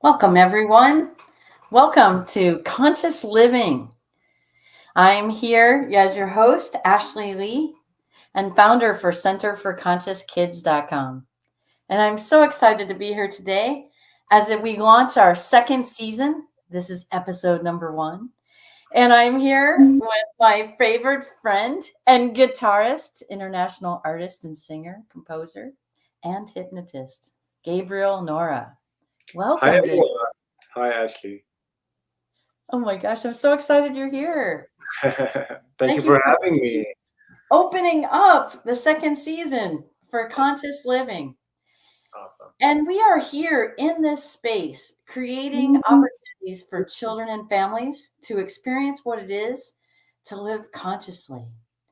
Welcome, everyone. Welcome to Conscious Living. I'm here as your host, Ashley Lee, and founder for CenterForConsciousKids.com. And I'm so excited to be here today as we launch our second season. This is episode number 1. And I'm here with my favorite friend and guitarist, international artist and singer, composer, and hypnotist, Gabriel Nohra. Hi Welcome, Gabriel. everyone. Hi Ashley. Oh my gosh, I'm so excited you're here. Thank you Thank you for for having me. opening up the second season for Conscious Living. Awesome. And we are here in this space creating opportunities for children and families to experience what it is to live consciously.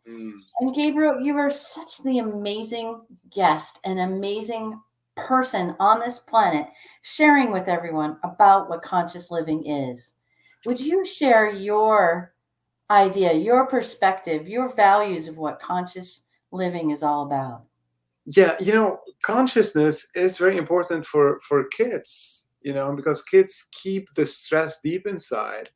Mm. And Gabriel, you are such the amazing guest, an amazing person on this planet, sharing with everyone about what conscious living is. Would you share your idea, your perspective, your values of what conscious living is all about? Yeah, consciousness is very important for kids, because kids keep the stress deep inside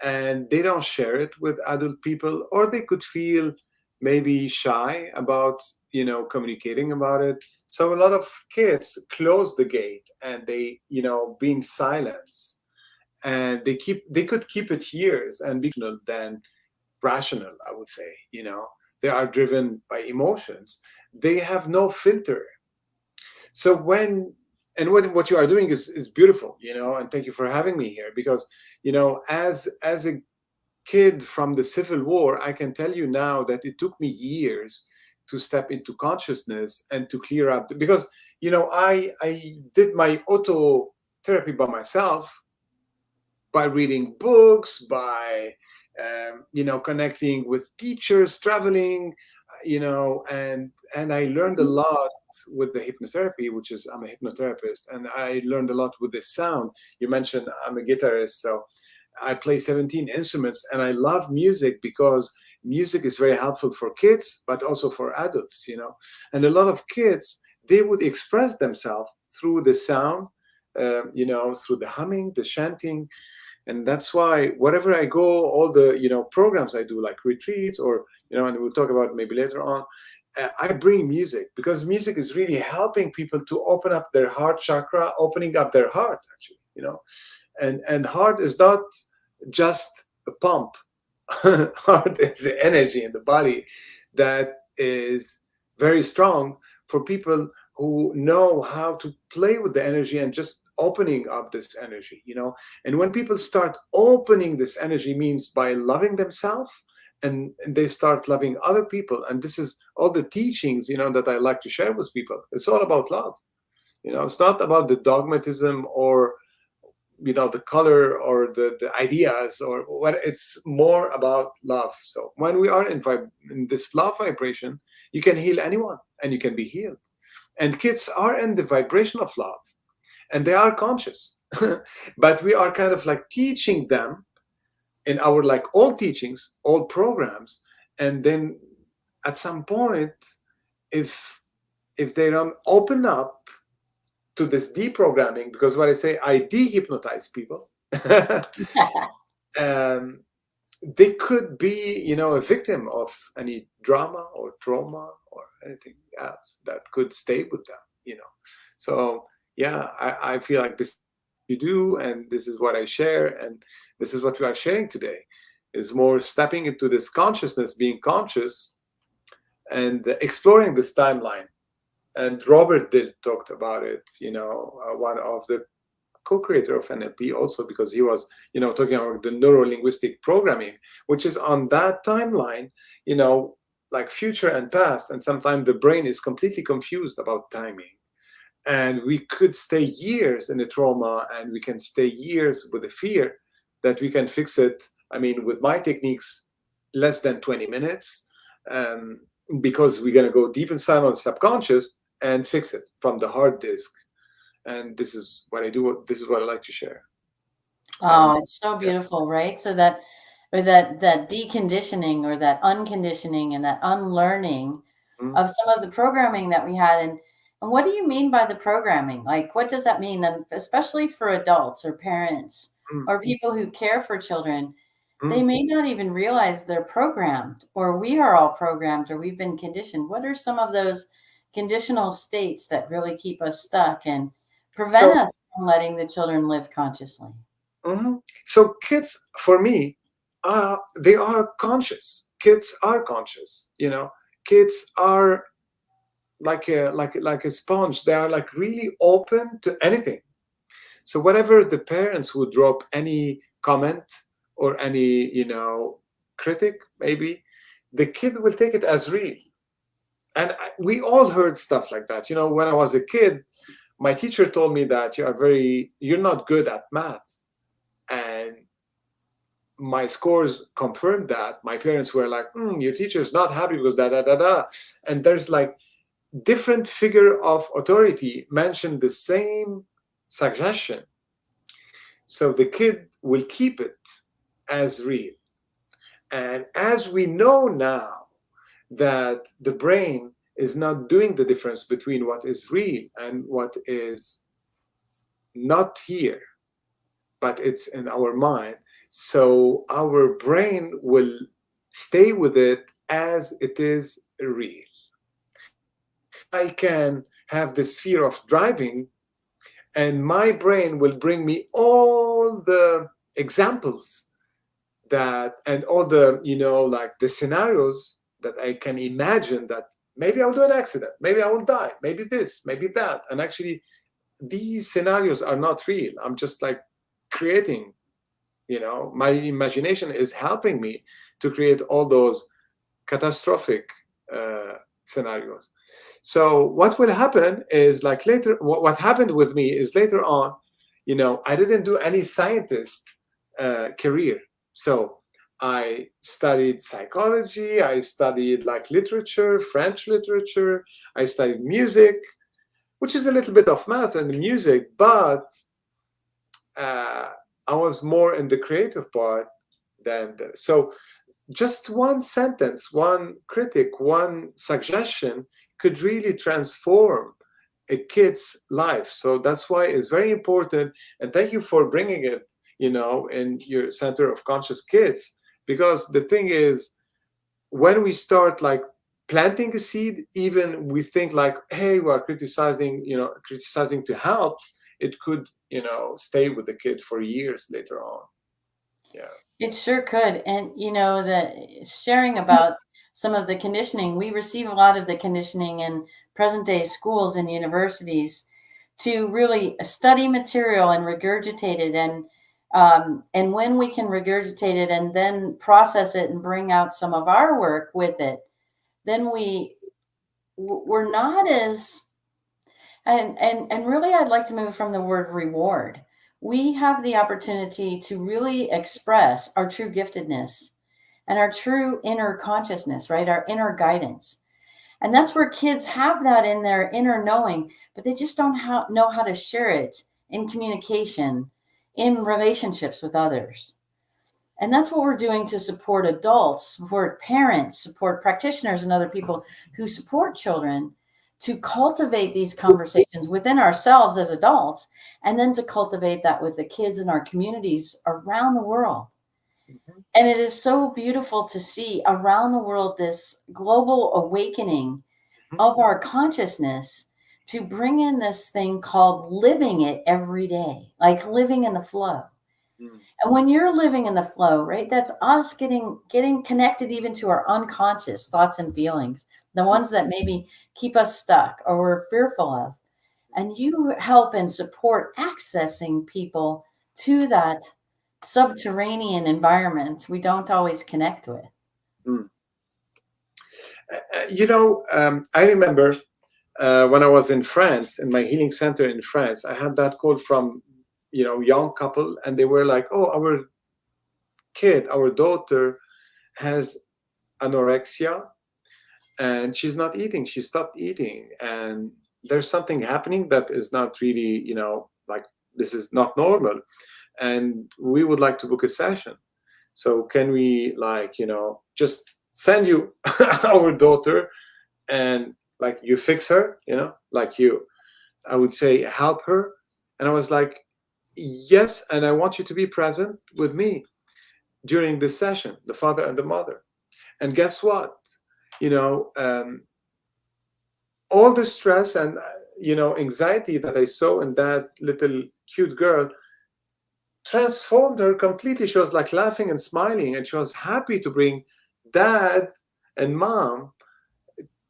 and they don't share it with adult people, or they could feel maybe shy about, communicating about it. So a lot of kids close the gate and they, be in silence, and they could keep it years and be than rational, I would say. They are driven by emotions. They have no filter. So what you are doing is beautiful, and thank you for having me here, because as a kid from the Civil War, I can tell you now that it took me years to step into consciousness and to clear up, because I did my auto therapy by myself, by reading books, by connecting with teachers, traveling, and I learned a lot with the hypnotherapy, which is, I'm a hypnotherapist, and I learned a lot with the sound. You mentioned I'm a guitarist, so I play 17 instruments, and I love music because music is very helpful for kids, but also for adults. And a lot of kids, they would express themselves through the sound, through the humming, the chanting. And that's why wherever I go, all the programs I do, like retreats, or and we'll talk about maybe later on, I bring music, because music is really helping people to open up their heart chakra, opening up their heart, actually. And heart is not just a pump. Heart is the energy in the body that is very strong, for people who know how to play with the energy and just opening up this energy. And when people start opening this energy, means by loving themselves, and they start loving other people. And this is all the teachings, that I like to share with people. It's all about love. It's not about the dogmatism, or the color, or the ideas, or what. It's more about love. So when we are in this love vibration, you can heal anyone, and you can be healed. And kids are in the vibration of love, and they are conscious. But we are kind of like teaching them in our, like, all teachings, all programs. And then at some point, if they don't open up to this deprogramming, because what I say, I de-hypnotize people. um, they could be, a victim of any drama or trauma or anything else that could stay with them. So yeah, I feel like this you do, and this is what I share, and this is what we are sharing today, is more stepping into this consciousness, being conscious, and exploring this timeline. And Robert did talked about it, one of the co-creator of NLP, also because he was, talking about the neuro-linguistic programming, which is on that timeline, like future and past. And sometimes the brain is completely confused about timing. And we could stay years in a trauma, and we can stay years with a fear, that we can fix it. I mean, with my techniques, less than 20 minutes, um, because we're going to go deep inside on subconscious and fix it from the hard disk. And this is what I do. This is what I like to share. And Oh, it's so yeah. beautiful, right? So that or that deconditioning or that unconditioning and that unlearning Mm, of some of the programming that we had. And what do you mean by the programming? Like, what does that mean? And especially for adults or parents Mm, or people who care for children, they mm. may not even realize they're programmed, or we are all programmed, or we've been conditioned. What are some of those conditional states that really keep us stuck and prevent So, us from letting the children live consciously? mhm. So kids, for me, they are conscious. Kids are conscious. Kids are like a sponge. They are like really open to anything. So whenever the parents would drop any comment or any critic, maybe the kid will take it as real. And we all heard stuff like that. When I was a kid, my teacher told me that you're not good at math, and my scores confirmed that. My parents were like, your teacher's not happy because da da da da. And there's like different figure of authority mentioned the same suggestion. So the kid will keep it as real. And as we know now that the brain is not doing the difference between what is real and what is not here, but it's in our mind. So our brain will stay with it as it is real. So I can have this fear of driving, and my brain will bring me all the examples that and all the like the scenarios that I can imagine, that maybe I'll do an accident, maybe I will die, maybe this, maybe that. And actually these scenarios are not real. I'm just like creating. My imagination is helping me to create all those catastrophic scenarios. So what will happen is, like, later, what happened with me is, later on, I didn't do any scientist career. So I studied psychology, I studied like literature, French literature, I studied music, which is a little bit of math and music, but uh, I was more in the creative part so just one sentence, one critic, one suggestion could really transform a kid's life. So that's why it's very important. And thank you for bringing it, in your Center of Conscious Kids, because the thing is, when we start like planting a seed, even we think like, hey, we're criticizing to help, it could, stay with the kid for years later on. Yeah. It sure could. And that sharing about some of the conditioning, we receive a lot of the conditioning in present day schools and universities to really study material and regurgitate it. And when we can regurgitate it and then process it and bring out some of our work with it, then we're not as and really, I'd like to move from the word reward. We have the opportunity to really express our true giftedness and our true inner consciousness, right? Our inner guidance. And that's where kids have that in their inner knowing, but they just don't know how to share it in communication, in relationships with others. And that's what we're doing to support adults, support parents, support practitioners, and other people who support children, to cultivate these conversations within ourselves as adults, and then to cultivate that with the kids in our communities around the world. Mhm. And it is so beautiful to see around the world this global awakening Mhm. of our consciousness to bring in this thing called living it every day, like living in the flow. Mm. And when you're living in the flow, right, that's us getting connected even to our unconscious thoughts and feelings, the Mm. ones that maybe keep us stuck or we're fearful of. And you help and support accessing people to that subterranean environment we don't always connect with. Mm. I remember when I was in France, in my healing center in France, I had that call from, young couple, and they were like, "Oh, our daughter has anorexia, and she's not eating. She stopped eating, and there's something happening that is not really, like, this is not normal, and we would like to book a session. So can we, like, just send you our daughter, and like you fix her, like you, I would say, help her. And I was like, yes, and I want you to be present with me during this session, the father and the mother. And guess what? You know, all the stress and anxiety that I saw in that little cute girl transformed her completely. She was like laughing and smiling, and she was happy to bring dad and mom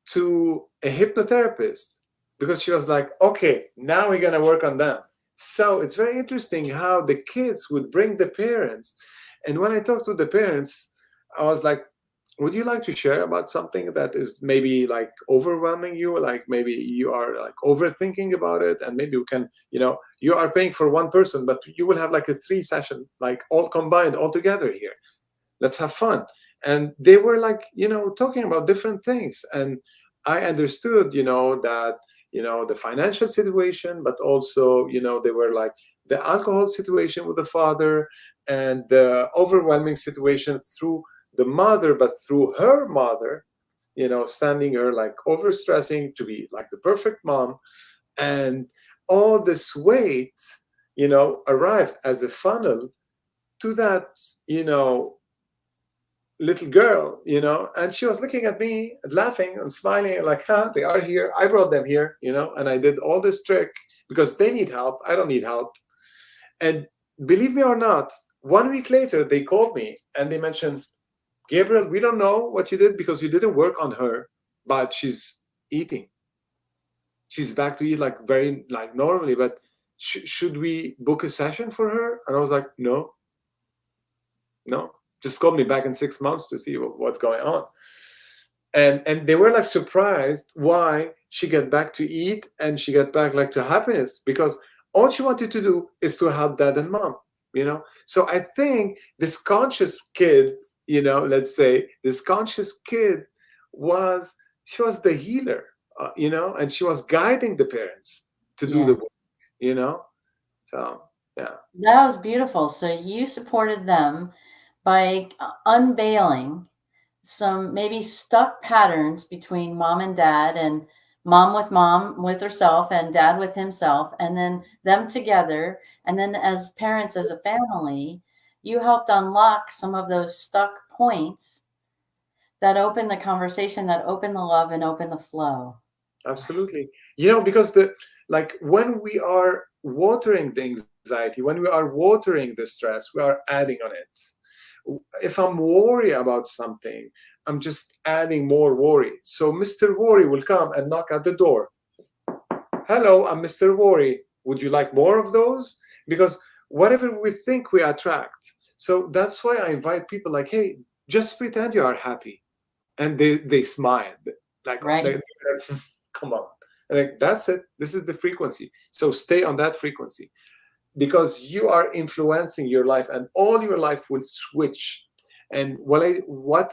to a hypnotherapist because she was like, okay, now we're going to work on them. So it's very interesting how the kids would bring the parents. And when I talked to the parents, I was like, would you like to share about something that is maybe like overwhelming you? Like maybe you are like overthinking about it, and maybe we can, you are paying for one person, but you will have like a 3 session, like all combined, all together here. Let's have fun. And they were like, talking about different things. And I understood, that, the financial situation, but also, they were like the alcohol situation with the father, and the overwhelming situation through the mother, but through her mother, standing her like overstressing to be like the perfect mom. And all this weight, arrived as a funnel to that, you know, little girl, and she was looking at me and laughing and smiling, like, huh, they are here. I brought them here, and I did all this trick because they need help. I don't need help. And believe me or not, 1 week later, they called me and they mentioned, Gabriel, we don't know what you did because you didn't work on her, but she's eating. She's back to eat like very like normally, but should we book a session for her? And I was like, no, no, just call me back in 6 months to see what's going on. And they were like surprised why she got back to eat and she got back like to happiness, because all she wanted to do is to help dad and mom. So I think this conscious kid, let's say this conscious kid was, she was the healer, and she was guiding the parents to do the Yeah. work. you know so yeah. That was beautiful. So you supported them by unveiling some maybe stuck patterns between mom and dad, and mom with herself and dad with himself, and then them together. And then as parents, as a family, you helped unlock some of those stuck points that open the conversation, that open the love, and open the flow. Absolutely. Because like when we are watering the anxiety, when we are watering the stress, we are adding on it. If I'm worried about something, I'm just adding more worry. So Mr. Worry will come and knock at the door. Hello, I'm Mr. Worry. Would you like more of those? Because whatever we think, we attract. So that's why I invite people like, hey, just pretend you are happy. And they smile. Like, Right. come on. And like, that's it. This is the frequency. So stay on that frequency, because you are influencing your life, and all your life will switch. And what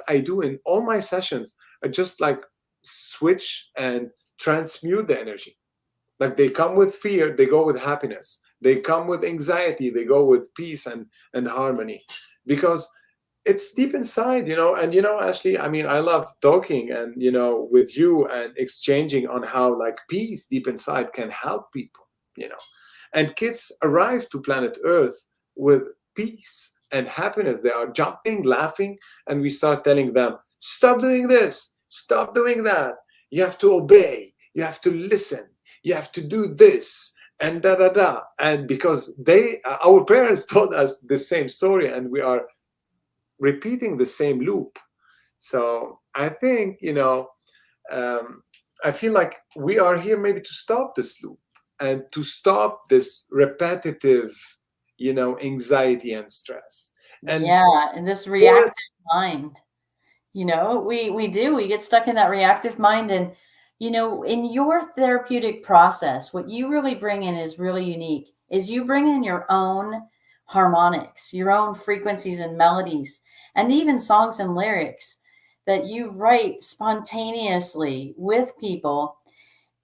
I do in all my sessions, I just like switch and transmute the energy. Like they come with fear, they go with happiness. They come with anxiety, they go with peace and harmony. Because it's deep inside. And Ashley, I mean, I love talking and with you and exchanging on how like peace deep inside can help people. you know and kids arrive to planet earth with peace and happiness. They are jumping, laughing, and we start telling them, stop doing this, stop doing that, you have to obey, you have to listen, you have to do this, and da da da. And because our parents told us the same story, and we are repeating the same loop. So I think, um, I feel like we are here maybe to stop this loop and to stop this repetitive, anxiety and stress. And Yeah. And this for reactive mind. We get stuck in that reactive mind. And in your therapeutic process, what you really bring in is really unique, is you bring in your own harmonics, your own frequencies and melodies, and even songs and lyrics that you write spontaneously with people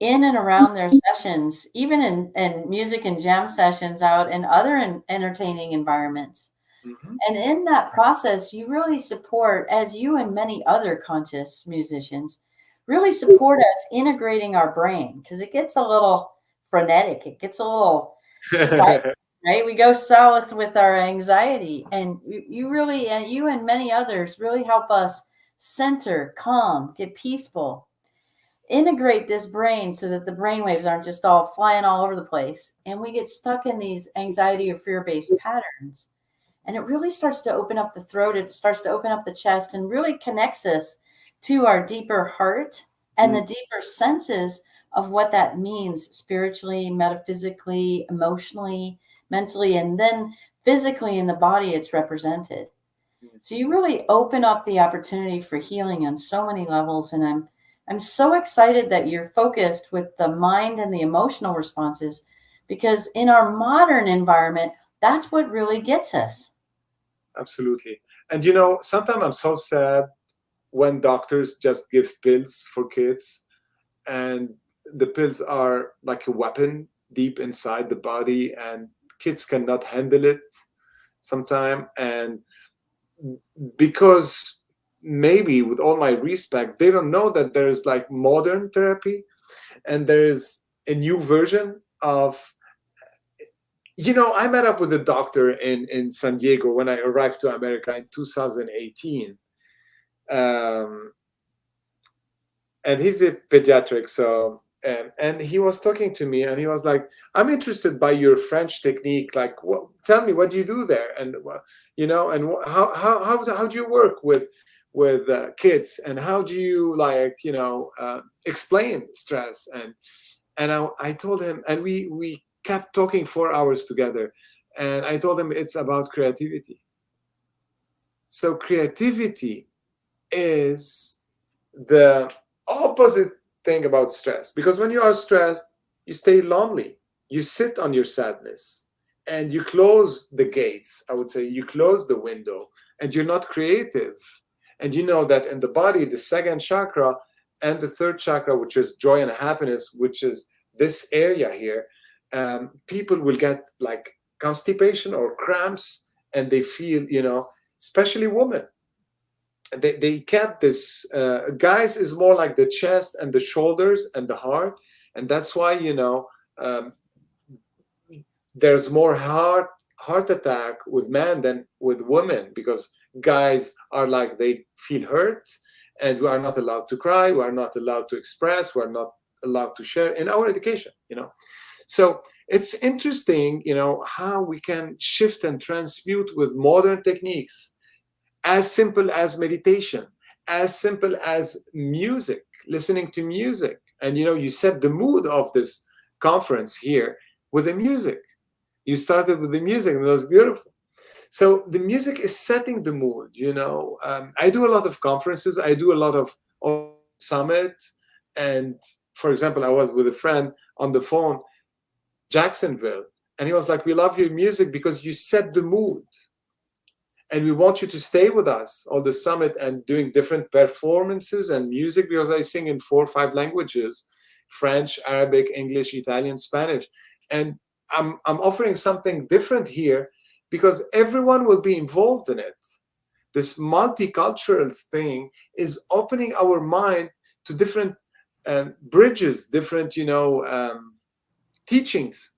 in and around their sessions, even in music and jam sessions out in other entertaining environments. Mhm. And in that process, you really support, as you and many other conscious musicians, really support us integrating our brain because it gets a little frenetic. It gets a little fight, right? We go south with our anxiety, and you really, and you and many others really help us center, calm, get peaceful, integrate this brain so that the brain waves aren't just all flying all over the place, and we get stuck in these anxiety or fear-based patterns. And it really starts to open up the throat, it starts to open up the chest, and really connects us to our deeper heart and the Mm, deeper senses of what that means spiritually, metaphysically, emotionally, mentally, and then physically in the body it's represented. mm. So you really open up the opportunity for healing on so many levels. And I'm so excited that you're focused with the mind and the emotional responses, because in our modern environment, that's what really gets us. Absolutely. And sometimes I'm so sad when doctors just give pills for kids, and the pills are like a weapon deep inside the body, and kids cannot handle it sometime. And because, maybe with all my respect, they don't know that there's like modern therapy, and there's a new version of, I met up with a doctor in San Diego when I arrived to America in 2018. um, and he's a pediatric. So and he was talking to me, and he was like, I'm interested by your French technique, like, tell me, what do you do there? And and how do you work with kids, and how do you, like, explain stress? And I told him, and we kept talking 4 hours together, and I told him it's about creativity. So creativity is the opposite thing about stress, because when you are stressed, you stay lonely, you sit on your sadness, and you close the gates. I would say you close the window, and you're not creative. And you know that in the body, the second chakra and the third chakra, which is joy and happiness, which is this area here, people will get like constipation or cramps, and they feel, especially women, they kept this, guys is more like the chest and the shoulders and the heart. And that's why, um, there's more heart attack with men than with women, because guys are like, they feel hurt, and we are not allowed to cry, we are not allowed to express, we are not allowed to share in our education. So it's interesting, how we can shift and transmute with modern techniques, as simple as meditation, as simple as music, listening to music. And you set the mood of this conference here with the music. You started with the music, and it was beautiful. So the music is setting the mood. I do a lot of conferences, I do a lot of also summits. And for example, I was with a friend on the phone in Jacksonville, and he was like, we love your music because you set the mood, and we want you to stay with us on the summit and doing different performances and music, because I sing in 4 or 5 languages: French, Arabic, English, Italian, Spanish. And I'm offering something different here, because everyone will be involved in it. This multicultural thing is opening our mind to different bridges, different teachings.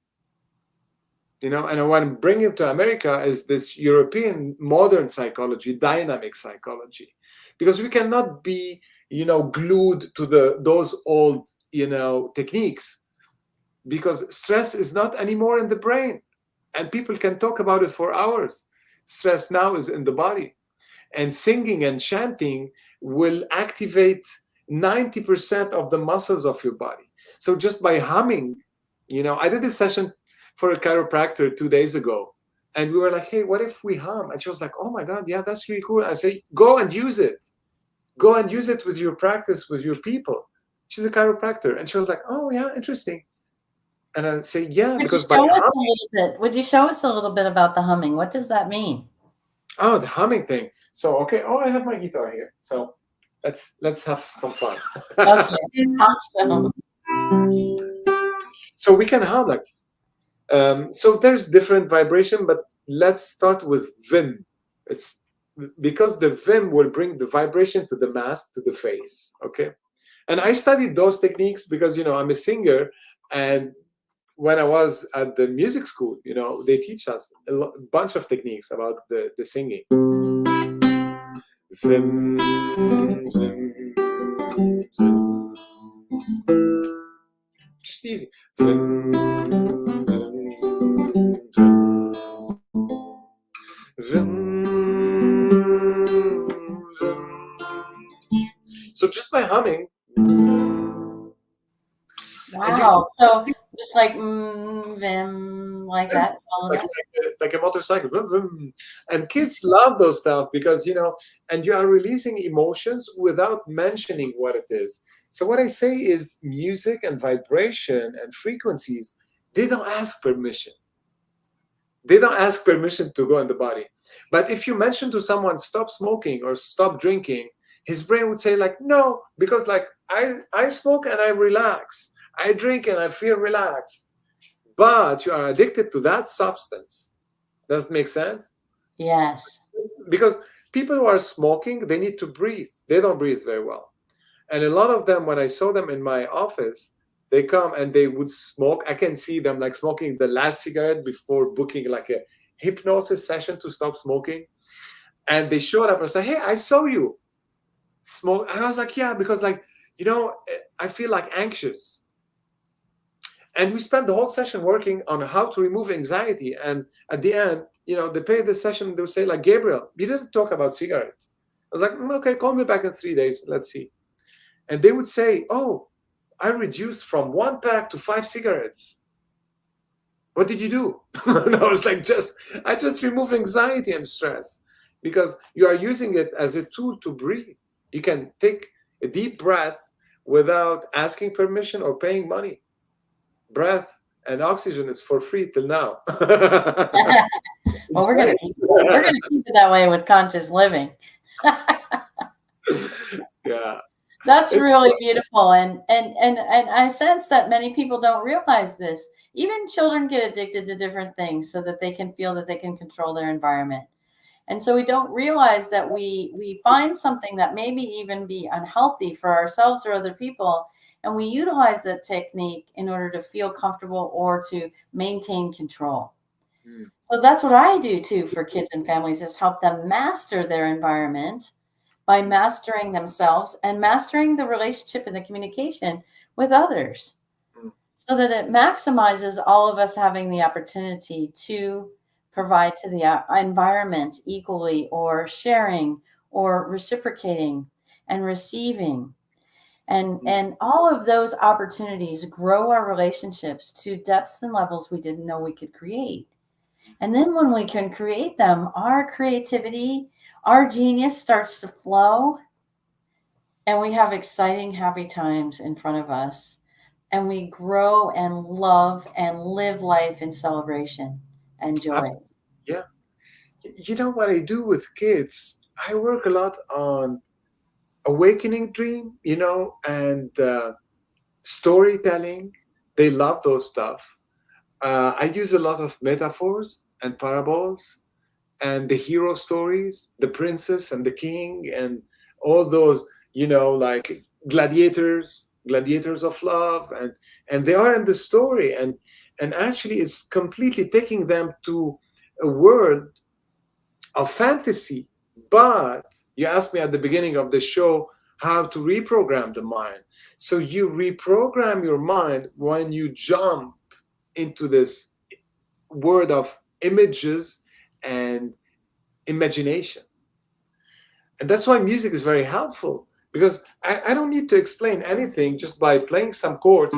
And what I'm bringing to America is this European modern psychology, dynamic psychology, because we cannot be, glued to those old, techniques, because stress is not anymore in the brain, and people can talk about it for hours. Stress now is in the body, and singing and chanting will activate 90% of the muscles of your body. So just by humming, I did this session for a chiropractor 2 days ago, and we were like, hey, what if we hum? And she was like, oh my God, yeah, that's really cool. I say, go and use it. Go and use it with your practice, with your people. She's a chiropractor. And she was like, oh yeah, interesting. And I say, yeah, Would you because by show us humming, a little bit? Would you show us a little bit about the humming? What does that mean? oh, the humming thing. So, okay, oh, I have my guitar here. So let's have some fun. Okay, awesome. So we can hum like, so there's different vibration, but let's start with Vim. It's because the Vim will bring the vibration to the mask, to the face. Okay. And I studied those techniques because, I'm a singer. And when I was at the music school, they teach us a bunch of techniques about the singing. Vim, vim, vim. Just easy. Vim, vim, vim. Vim, vim. So just by humming, and you can Wow. So just like vim, like send that, follow like that. like a motorcycle. Vroom, vroom. And kids love those stuff because and you are releasing emotions without mentioning what it is. So what I say is music and vibration and frequencies, they don't ask permission. They don't ask permission to go in the body. But if you mention to someone stop smoking or stop drinking, his brain would say like no, because like I smoke and I relax. I drink and I feel relaxed. But you are addicted to that substance. Does it make sense? Yes. Because people who are smoking, they need to breathe. They don't breathe very well. And a lot of them, when I saw them in my office, they come and they would smoke. I can see them like smoking the last cigarette before booking like a hypnosis session to stop smoking. And they showed up and said, "Hey, I saw you smoke." And I was like, "Yeah, because like, I feel like anxious." And we spent the whole session working on how to remove anxiety. And at the end, they pay the session, they would say, like, "Gabriel, you didn't talk about cigarettes." I was like, "Okay, call me back in 3 days. Let's see." And they would say, "Oh, I reduced from one pack to 5 cigarettes. What did you do?" And I was like, I just removed anxiety and stress because you are using it as a tool to breathe. You can take a deep breath without asking permission or paying money. Breath and oxygen is for free till now. Well, Enjoy we're it. gonna keep it that way with conscious living. Yeah, That's it's really beautiful, and I sense that many people don't realize this. Even children get addicted to different things so that they can feel that they can control their environment. And so we don't realize that we find something that maybe even be unhealthy for ourselves or other people, and we utilize that technique in order to feel comfortable or to maintain control. mm, So that's what I do too for kids and families is help them master their environment by mastering themselves and mastering the relationship and the communication with others mm, so that it maximizes all of us having the opportunity to provide to the environment equally or sharing or reciprocating and receiving mm. and all of those opportunities grow our relationships to depths and levels we didn't know we could create. And then when we can create them, our creativity, our genius starts to flow, and we have exciting, happy times in front of us. And we grow and love and live life in celebration and joy. Absolutely. Yeah. You know what I do with kids? I work a lot on awakening dream, and storytelling. They love those stuff. I use a lot of metaphors and parables and the hero stories, the princess and the king, and all those, like gladiators of love, and they are in the story, and actually, it's completely taking them to a world of fantasy. But you asked me at the beginning of the show how to reprogram the mind. So you reprogram your mind when you jump into this world of images and imagination. And that's why music is very helpful because I don't need to explain anything just by playing some chords.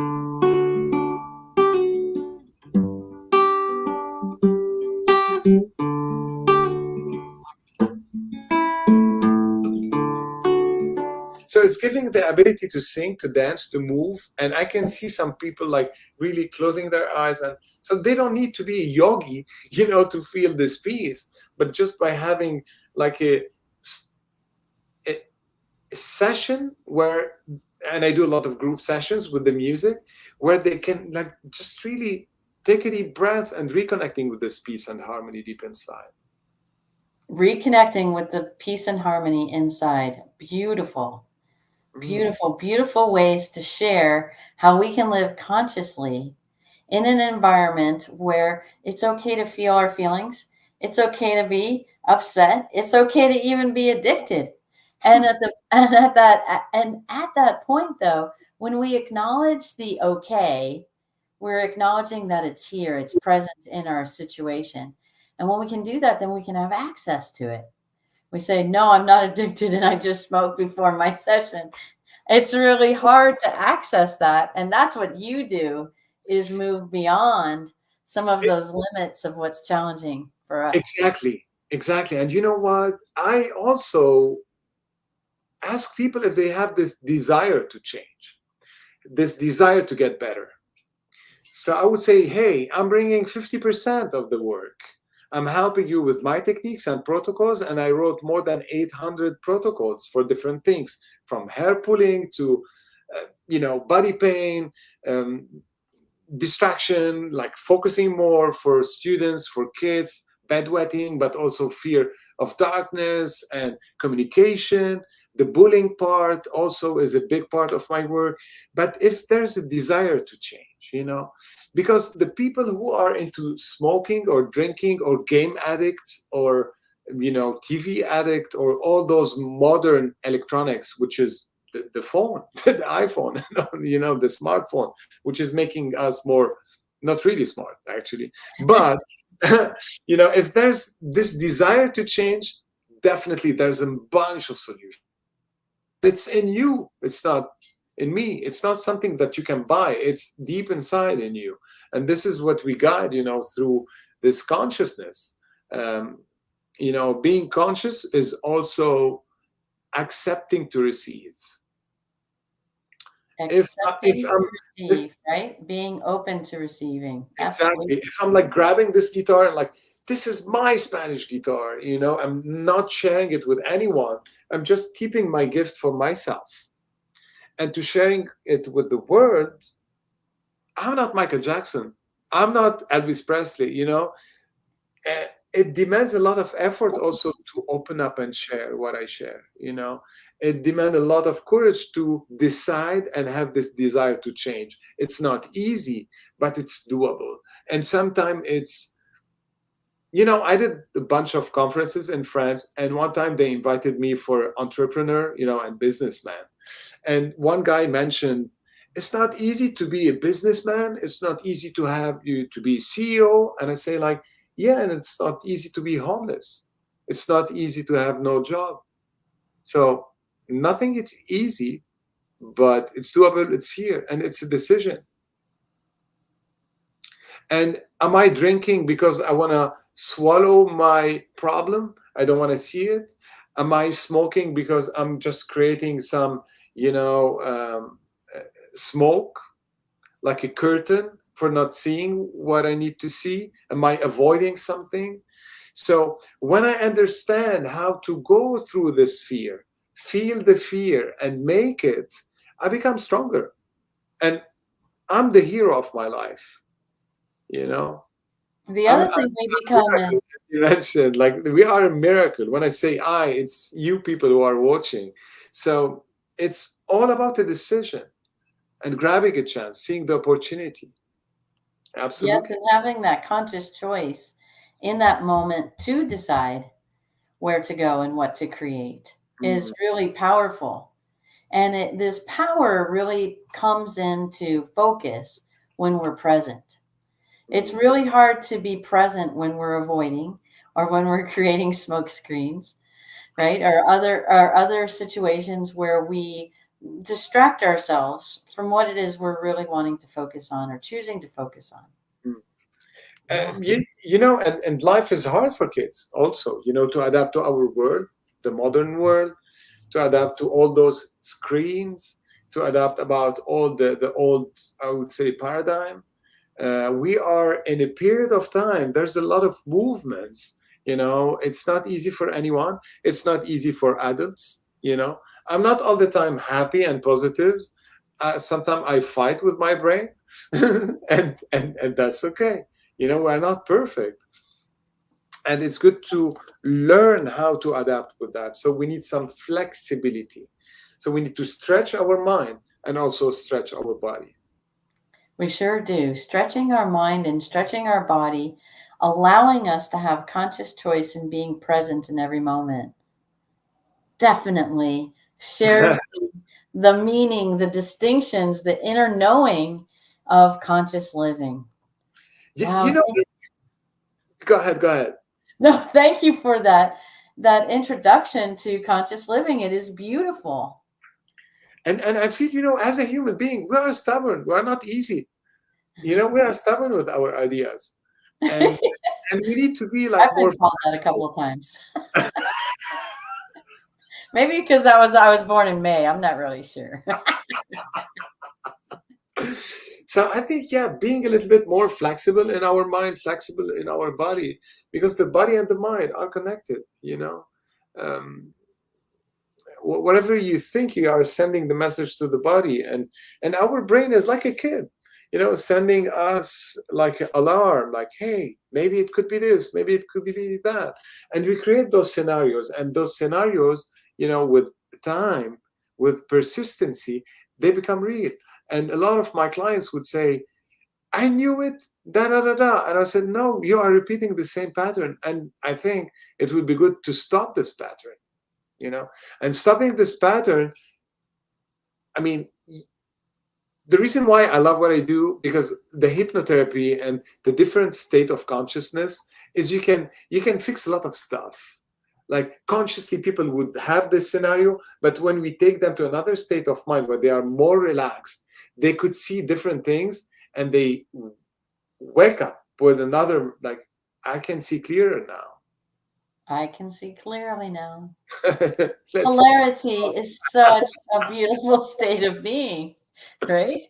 So it's giving the ability to sing, to dance, to move. And I can see some people like really closing their eyes. And so they don't need to be a yogi, to feel this peace. But just by having like a session where, and I do a lot of group sessions with the music, where they can like just really take a deep breath and reconnecting with this peace and harmony deep inside. Reconnecting with the peace and harmony inside. Beautiful. Mm. Beautiful, beautiful ways to share how we can live consciously in an environment where it's okay to feel our feelings. It's okay to be upset. It's okay to even be addicted. And at that point though, when we acknowledge the okay, we're acknowledging that it's here, it's present in our situation. And when we can do that, then we can have access to it. We say, no, I'm not addicted and I just smoke before my session. It's really hard to access that. And that's what you do, is move beyond some of It's- those limits of what's challenging for us. exactly, exactly. And you know what? I also ask people if they have this desire to change, this desire to get better. So I would say, hey, I'm bringing 50% of the work. I'm helping you with my techniques and protocols, and I wrote more than 800 protocols for different things, from hair pulling to, body pain, um, distraction, like focusing more for students, for kids, bedwetting, but also fear of darkness and communication. The bullying part also is a big part of my work. But if there's a desire to change, because the people who are into smoking or drinking or game addicts or TV addict or all those modern electronics, which is the phone, the iPhone, the smartphone, which is making us more, not really smart actually, but if there's this desire to change, definitely there's a bunch of solutions. But it's in you, it's not in me. It's not something that you can buy, it's deep inside in you. And this is what we guide, through this consciousness. um, Being conscious is also accepting to receive. If Accepting to I'm if, receive, right? Being open to receiving. exactly, Absolutely. if I'm like grabbing this guitar and like, this is my Spanish guitar, I'm not sharing it with anyone. I'm just keeping my gift for myself, and to sharing it with the world. I'm not Michael Jackson, I'm not Elvis Presley. It demands a lot of effort also to open up and share what I share. It demands a lot of courage to decide and have this desire to change. It's not easy, but it's doable. And sometimes I did a bunch of conferences in France, and one time they invited me for entrepreneur, and businessman. And one guy mentioned, it's not easy to be a businessman. It's not easy to have you to be CEO. And I say, like, yeah, and it's not easy to be homeless. It's not easy to have no job. So nothing is easy, but it's doable. It's here, and it's a decision. And am I drinking because I want to swallow my problem? I don't want to see it. Am I smoking because I'm just creating some, smoke, like a curtain for not seeing what I need to see? Am I avoiding something? So when I understand how to go through this fear, feel the fear and make it, I become stronger. And I'm the hero of my life, you know? The I'm other a thing we become miracle, is, as you mentioned. Like, we are a miracle. When I say I, it's you people who are watching. So it's all about the decision and grabbing a chance, seeing the opportunity. yes, Absolutely. and having that conscious choice in that moment to decide where to go and what to create is Mm, really powerful. And this power really comes into focus when we're present. It's mm, really hard to be present when we're avoiding or when we're creating smoke screens, right? Or other situations where we distract ourselves from what it is we're really wanting to focus on or choosing to focus on. mm. And life is hard for kids also, to adapt to our world, the modern world, to adapt to all those screens, to adapt about all the old, I would say, paradigm. We are in a period of time. There's a lot of movements. It's not easy for anyone. It's not easy for adults. I'm not all the time happy and positive. Sometimes I fight with my brain, and that's okay. We're not perfect, and it's good to learn how to adapt with that. So we need some flexibility. So we need to stretch our mind and also stretch our body. We sure do. Stretching our mind and stretching our body, allowing us to have conscious choice and being present in every moment, definitely shares the meaning, the distinctions, the inner knowing of conscious living. You Wow. know, go ahead, go ahead. No, thank you for that introduction to conscious living. It is beautiful. And I feel, as a human being, we are stubborn. We are not easy. We are stubborn with our ideas, and and we need to be like I've more been called that a flexible. couple of times. Maybe because I was born in May. I'm not really sure. So I think, yeah, being a little bit more flexible in our mind, flexible in our body, because the body and the mind are connected. Um, whatever you think, you are sending the message to the body, and our brain is like a kid, sending us like an alarm, like, hey, maybe it could be this, maybe it could be that. And we create those scenarios, and those scenarios, with time, with persistency, they become real. And a lot of my clients would say, I knew it, da da da da. And I said, no, you are repeating the same pattern. And I think it would be good to stop this pattern, you know and stopping this pattern. I mean, the reason why I love what I do, because the hypnotherapy and the different state of consciousness is you can fix a lot of stuff. Like, consciously, people would have this scenario, but when we take them to another state of mind where they are more relaxed, they could see different things, and they wake up with another, like, I can see clearer now. I can see clearly now. Let's. Polarity is such a beautiful state of being, right?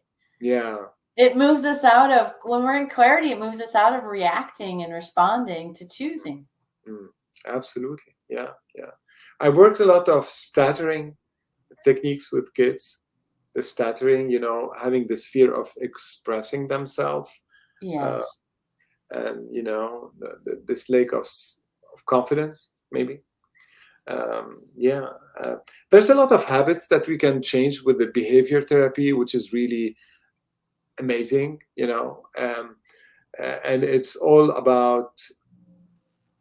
Yeah. It moves us out of, when we're in clarity, it moves us out of reacting and responding to choosing. Mm, absolutely. Yeah, yeah. I worked a lot of stuttering techniques with kids. The stuttering, having this fear of expressing themselves, uh, Yes. and this lack of confidence, maybe. Yeah, uh, there's a lot of habits that we can change with the behavior therapy, which is really amazing. And it's all about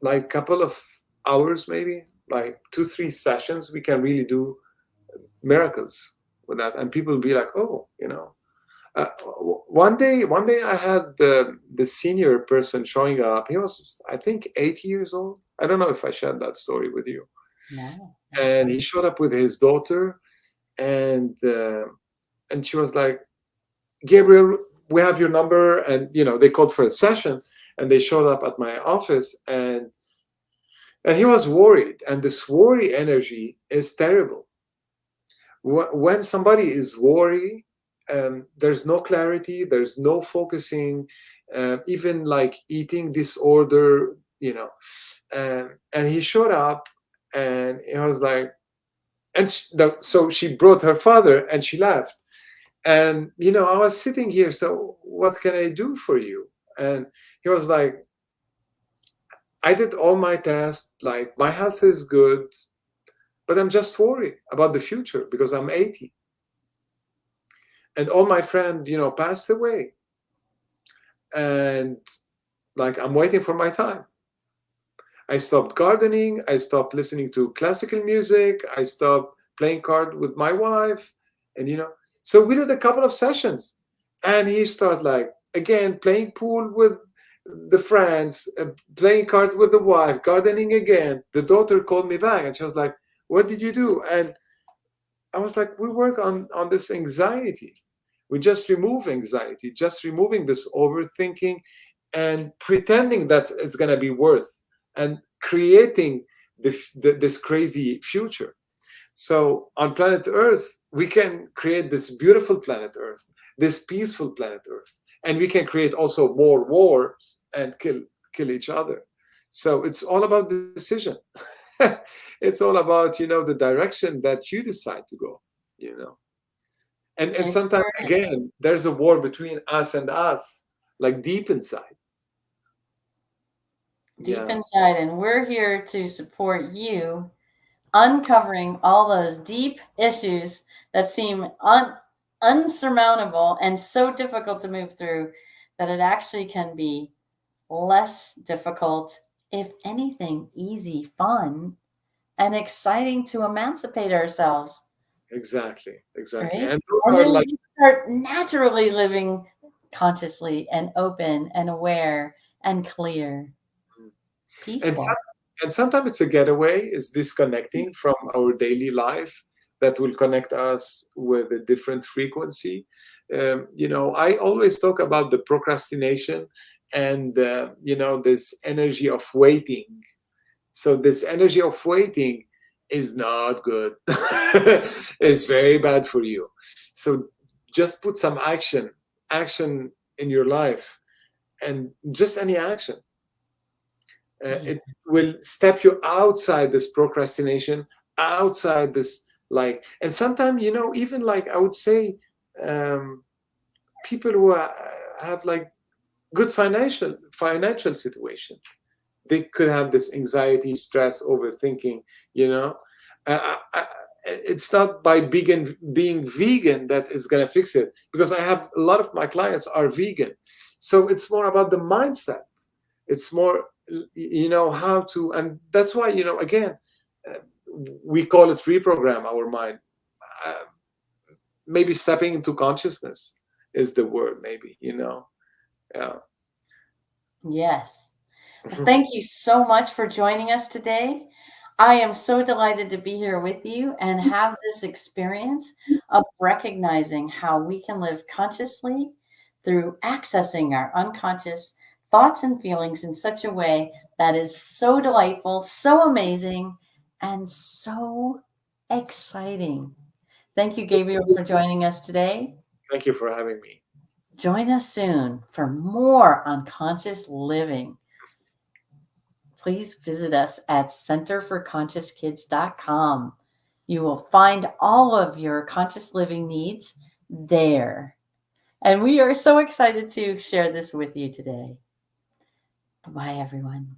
like couple of hours, maybe like 2 3 sessions. We can really do miracles with that, and people will be like, oh, one day I had the senior person showing up. He was, I think, 80 years old. I don't know if I shared that story with you. No. And he showed up with his daughter, and she was like, Gabriel, we have your number. And they called for a session, and they showed up at my office, and he was worried. And this worry energy is terrible. When somebody is worried, there's no clarity, there's no focusing, even like eating disorder, and he showed up, and he was like, so she brought her father and she left. And I was sitting here, so what can I do for you? And he was like, I did all my tests, like my health is good, but I'm just worried about the future because I'm 80, and all my friends, passed away, and like I'm waiting for my time. I stopped gardening, I stopped listening to classical music, I stopped playing card with my wife, and so we did a couple of sessions, and he started like again playing pool with the friends, playing cards with the wife, gardening again. The daughter called me back, and she was like, "What did you do?" And I was like, we work on this anxiety. We just remove anxiety, just removing this overthinking and pretending that it's going to be worse, and creating this crazy future. So on planet Earth, we can create this beautiful planet Earth, this peaceful planet Earth, and we can create also more wars and kill each other. So it's all about decision. It's all about the direction that you decide to go. You know, and It's sometimes again, there's a war between us and us, like deep inside. deep Yeah. inside, and we're here to support you uncovering all those deep issues that seem unsurmountable and so difficult to move through that it actually can be less difficult, if anything, easy, fun, and exciting to emancipate ourselves, Exactly, exactly. right? And those And are then we like, just start naturally living consciously and open and aware and clear, and peaceful. sometimes it's a getaway, it's disconnecting from our daily life that will connect us with a different frequency. I always talk about the procrastination and this energy of waiting. So this energy of waiting is not good. It's very bad for you. So just put some action in your life, and just any action. Yeah. It will step you outside this procrastination, outside this, like, and sometimes, even like I would say, um, people who have like good financial situation, they could have this anxiety, stress, overthinking. You know, it's not by being vegan that is going to fix it, because I have a lot of my clients are vegan. So it's more about the mindset. It's more, how to, and that's why, again, uh, we call it reprogram our mind. Uh, Maybe stepping into consciousness is the word. Maybe, yeah. Yes. Well, thank you so much for joining us today. I am so delighted to be here with you and have this experience of recognizing how we can live consciously through accessing our unconscious thoughts and feelings in such a way that is so delightful, so amazing, and so exciting. Thank you, Gabriel, for joining us today. Thank you for having me. Join us soon for more unconscious living. Please visit us at centerforconsciouskids.com. You will find all of your conscious living needs there. And we are so excited to share this with you today. Bye, everyone.